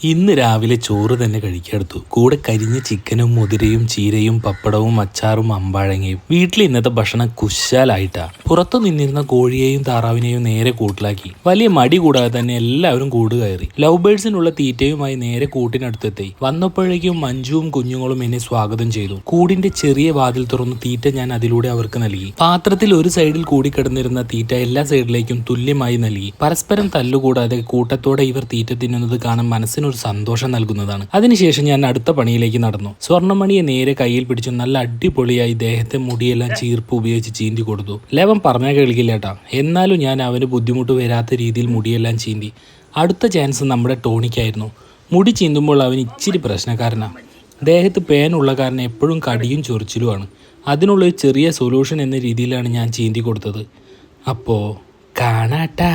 ഇന്ന് രാവിലെ ചോറ് തന്നെ കഴിക്കാമെടുത്തു. കൂടെ കരിഞ്ഞ ചിക്കനും മുതിരയും ചീരയും പപ്പടവും അച്ചാറും അമ്പാഴങ്ങയും. വീട്ടിൽ ഇന്നത്തെ ഭക്ഷണം കുശാലായിട്ടാ. പുറത്തു നിന്നിരുന്ന കോഴിയെയും താറാവിനെയും നേരെ കൂട്ടിലാക്കി. വലിയ മടി കൂടാതെ തന്നെ എല്ലാവരും കൂട് കയറി. ലവ് ബേർഡ്സിനുള്ള തീറ്റയുമായി നേരെ കൂട്ടിനടുത്തെത്തി. വന്നപ്പോഴേക്കും മഞ്ജുവും കുഞ്ഞുങ്ങളും എന്നെ സ്വാഗതം ചെയ്തു. കൂടിന്റെ ചെറിയ വാതിൽ തുറന്ന് തീറ്റ ഞാൻ അതിലൂടെ അവർക്ക് നൽകി. പാത്രത്തിൽ ഒരു സൈഡിൽ കൂടിക്കിടന്നിരുന്ന തീറ്റ എല്ലാ സൈഡിലേക്കും തുല്യമായി നൽകി. പരസ്പരം തല്ലുകൂടാതെ കൂട്ടത്തോടെ ഇവർ തീറ്റ തിന്നുന്നത് കാണാൻ മനസ്സിന് ഒരു സന്തോഷം നൽകുന്നതാണ്. അതിനുശേഷം ഞാൻ അടുത്ത പണിയിലേക്ക് നടന്നു. സ്വർണ്ണമണിയെ നേരെ കയ്യിൽ പിടിച്ചു നല്ല അടിപൊളിയായി ദേഹത്തെ മുടിയെല്ലാം ചീർപ്പ് ഉപയോഗിച്ച് ചീന്തി കൊടുത്തു. ലെവൻ പറഞ്ഞാൽ കേൾക്കില്ലേട്ടാ, എന്നാലും ഞാൻ അവന് ബുദ്ധിമുട്ട് വരാത്ത രീതിയിൽ മുടിയെല്ലാം ചീന്തി. അടുത്ത ചാൻസ് നമ്മുടെ ടോണിക്കായിരുന്നു. മുടി ചീന്തുമ്പോൾ അവൻ ഇച്ചിരി പ്രശ്നക്കാരനാണ്. ദേഹത്ത് പേനുള്ള കാരണം എപ്പോഴും കടിയും ചൊറിച്ചിലുമാണ്. അതിനുള്ളൊരു ചെറിയ സൊല്യൂഷൻ എന്ന രീതിയിലാണ് ഞാൻ ചീന്തി കൊടുത്തത്. അപ്പോൾ കാണാട്ടാ.